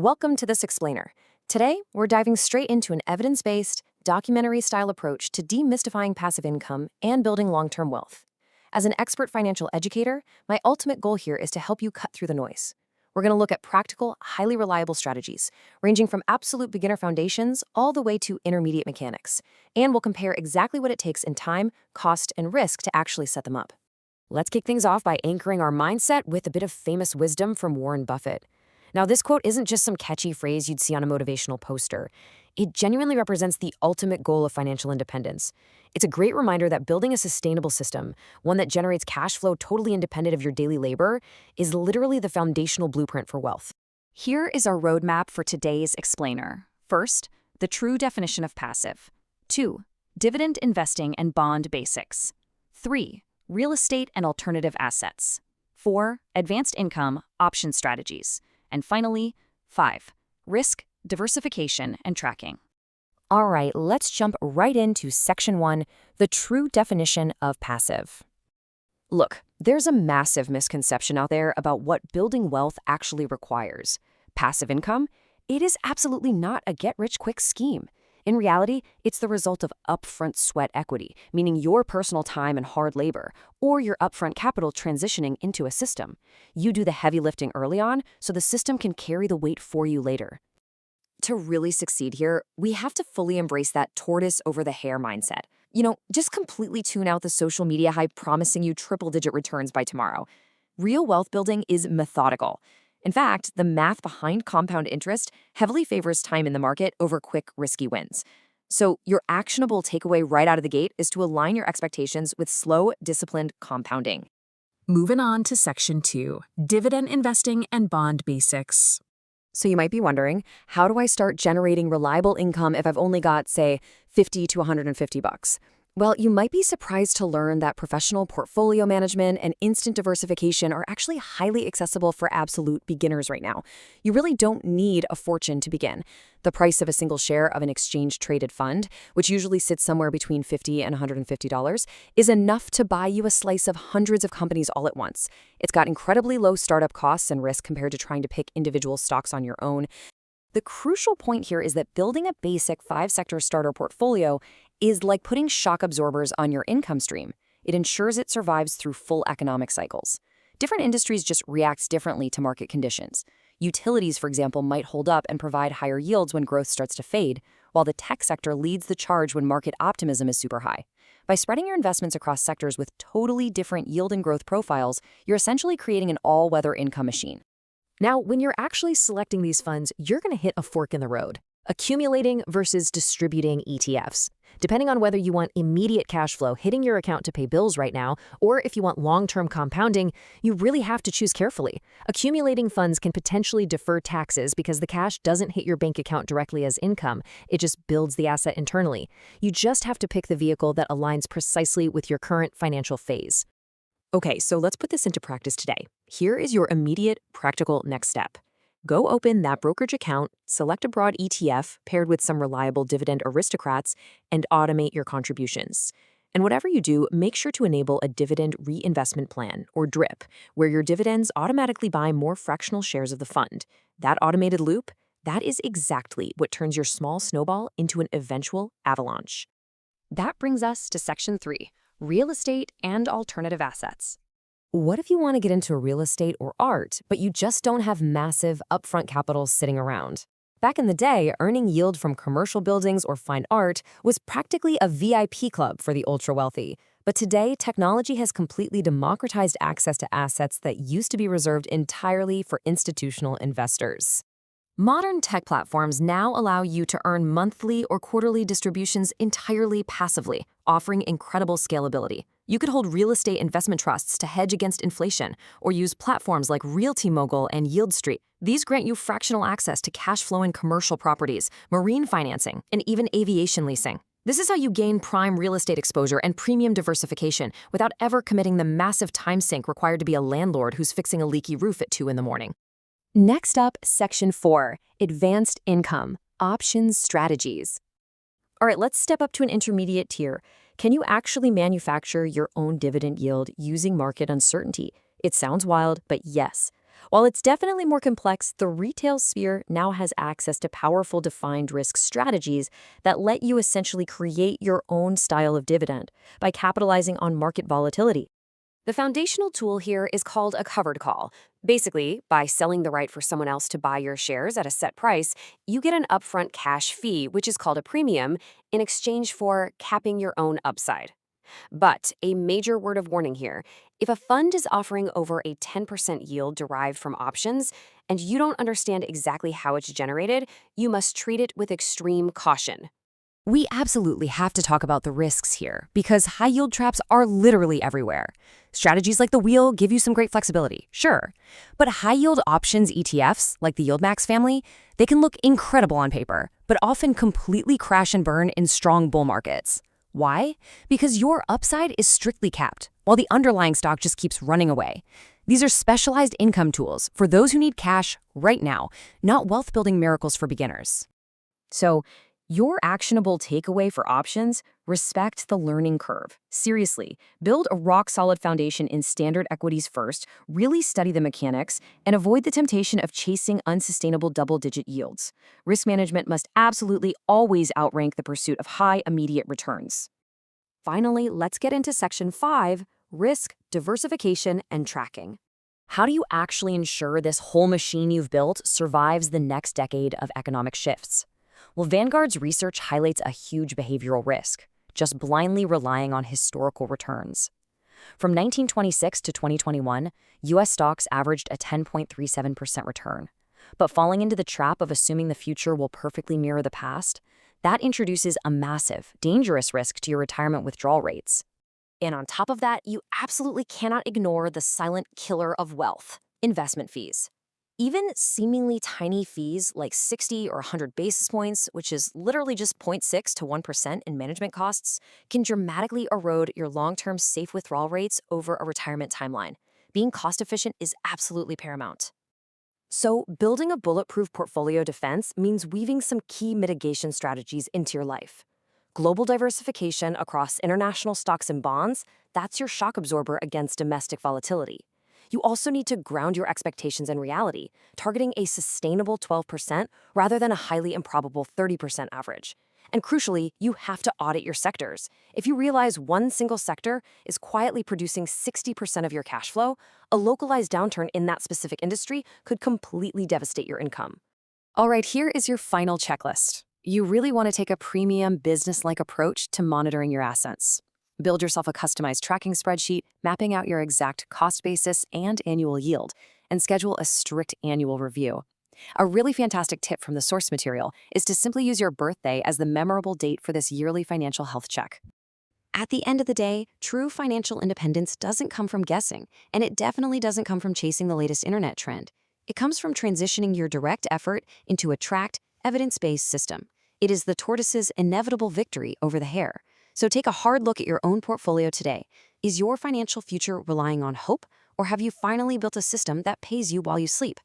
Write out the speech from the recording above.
Welcome to This Explainer. Today, we're diving straight into an evidence-based, documentary-style approach to demystifying passive income and building long-term wealth. As an expert financial educator, my ultimate goal here is to help you cut through the noise. We're going to look at practical, highly reliable strategies, ranging from absolute beginner foundations all the way to intermediate mechanics. And we'll compare exactly what it takes in time, cost, and risk to actually set them up. Let's kick things off by anchoring our mindset with a bit of famous wisdom from Warren Buffett. Now, this quote isn't just some catchy phrase you'd see on a motivational poster. It genuinely represents the ultimate goal of financial independence. It's a great reminder that building a sustainable system, one that generates cash flow totally independent of your daily labor, is literally the foundational blueprint for wealth. Here is our roadmap for today's explainer. First, the true definition of passive. 2. Dividend investing and bond basics. 3. Real estate and alternative assets. 4. Advanced income, option strategies. And finally, 5. Risk, diversification, and tracking. All right, let's jump right into Section 1, the true definition of passive. Look, there's a massive misconception out there about what building wealth actually requires. Passive income? It is absolutely not a get-rich-quick scheme. In reality, it's the result of upfront sweat equity, meaning your personal time and hard labor, or your upfront capital transitioning into a system. You do the heavy lifting early on, so the system can carry the weight for you later. To really succeed here, we have to fully embrace that tortoise over the hare mindset. Just completely tune out the social media hype promising you triple-digit returns by tomorrow. Real wealth building is methodical. In fact, the math behind compound interest heavily favors time in the market over quick, risky wins. So your actionable takeaway right out of the gate is to align your expectations with slow, disciplined compounding. Moving on to Section 2, Dividend Investing and Bond Basics. So you might be wondering, how do I start generating reliable income if I've only got, say, $50 to $150? Well, you might be surprised to learn that professional portfolio management and instant diversification are actually highly accessible for absolute beginners right now. You really don't need a fortune to begin. The price of a single share of an exchange-traded fund, which usually sits somewhere between $50 and $150, is enough to buy you a slice of hundreds of companies all at once. It's got incredibly low startup costs and risk compared to trying to pick individual stocks on your own. The crucial point here is that building a basic 5-sector starter portfolio is like putting shock absorbers on your income stream. It ensures it survives through full economic cycles. Different industries just react differently to market conditions. Utilities, for example, might hold up and provide higher yields when growth starts to fade, while the tech sector leads the charge when market optimism is super high. By spreading your investments across sectors with totally different yield and growth profiles, you're essentially creating an all-weather income machine. Now, when you're actually selecting these funds, you're going to hit a fork in the road. Accumulating versus distributing ETFs. Depending on whether you want immediate cash flow hitting your account to pay bills right now, or if you want long-term compounding, you really have to choose carefully. Accumulating funds can potentially defer taxes because the cash doesn't hit your bank account directly as income. It just builds the asset internally. You just have to pick the vehicle that aligns precisely with your current financial phase. Okay, so let's put this into practice today. Here is your immediate, practical next step. Go open that brokerage account, select a broad ETF paired with some reliable dividend aristocrats, and automate your contributions. And whatever you do, make sure to enable a dividend reinvestment plan, or DRIP, where your dividends automatically buy more fractional shares of the fund. That automated loop, that is exactly what turns your small snowball into an eventual avalanche. That brings us to Section 3. Real estate and alternative assets. What if you want to get into real estate or art, but you just don't have massive upfront capital sitting around? Back in the day, earning yield from commercial buildings or fine art was practically a VIP club for the ultra-wealthy. But today, technology has completely democratized access to assets that used to be reserved entirely for institutional investors. Modern tech platforms now allow you to earn monthly or quarterly distributions entirely passively, offering incredible scalability. You could hold real estate investment trusts to hedge against inflation, or use platforms like Realty Mogul and YieldStreet. These grant you fractional access to cash-flowing commercial properties, marine financing, and even aviation leasing. This is how you gain prime real estate exposure and premium diversification without ever committing the massive time sink required to be a landlord who's fixing a leaky roof at 2 in the morning. Next up, Section 4, Advanced Income, Options Strategies. All right, let's step up to an intermediate tier. Can you actually manufacture your own dividend yield using market uncertainty? It sounds wild, but yes. While it's definitely more complex, the retail sphere now has access to powerful defined risk strategies that let you essentially create your own style of dividend by capitalizing on market volatility. The foundational tool here is called a covered call. Basically, by selling the right for someone else to buy your shares at a set price, you get an upfront cash fee, which is called a premium, in exchange for capping your own upside. But a major word of warning here: if a fund is offering over a 10% yield derived from options, and you don't understand exactly how it's generated, you must treat it with extreme caution. We absolutely have to talk about the risks here because high yield traps are literally everywhere. Strategies like the wheel give you some great flexibility, sure. But high yield options ETFs, like the YieldMax family, they can look incredible on paper, but often completely crash and burn in strong bull markets. Why? Because your upside is strictly capped, while the underlying stock just keeps running away. These are specialized income tools for those who need cash right now, not wealth building miracles for beginners. So, your actionable takeaway for options: respect the learning curve. Seriously, build a rock solid foundation in standard equities first, really study the mechanics, and avoid the temptation of chasing unsustainable double digit yields. Risk management must absolutely always outrank the pursuit of high immediate returns. Finally, let's get into Section 5: risk, diversification, and tracking. How do you actually ensure this whole machine you've built survives the next decade of economic shifts? Well, Vanguard's research highlights a huge behavioral risk: just blindly relying on historical returns. From 1926 to 2021, U.S. stocks averaged a 10.37% return. But falling into the trap of assuming the future will perfectly mirror the past, that introduces a massive, dangerous risk to your retirement withdrawal rates. And on top of that, you absolutely cannot ignore the silent killer of wealth: investment fees. Even seemingly tiny fees like 60 or 100 basis points, which is literally just 0.6 to 1% in management costs, can dramatically erode your long-term safe withdrawal rates over a retirement timeline. Being cost-efficient is absolutely paramount. So, building a bulletproof portfolio defense means weaving some key mitigation strategies into your life. Global diversification across international stocks and bonds, that's your shock absorber against domestic volatility. You also need to ground your expectations in reality, targeting a sustainable 12% rather than a highly improbable 30% average. And crucially, you have to audit your sectors. If you realize one single sector is quietly producing 60% of your cash flow, a localized downturn in that specific industry could completely devastate your income. All right, here is your final checklist. You really want to take a premium business-like approach to monitoring your assets. Build yourself a customized tracking spreadsheet, mapping out your exact cost basis and annual yield, and schedule a strict annual review. A really fantastic tip from the source material is to simply use your birthday as the memorable date for this yearly financial health check. At the end of the day, true financial independence doesn't come from guessing, and it definitely doesn't come from chasing the latest internet trend. It comes from transitioning your direct effort into a tracked, evidence-based system. It is the tortoise's inevitable victory over the hare. So take a hard look at your own portfolio today. Is your financial future relying on hope, or have you finally built a system that pays you while you sleep?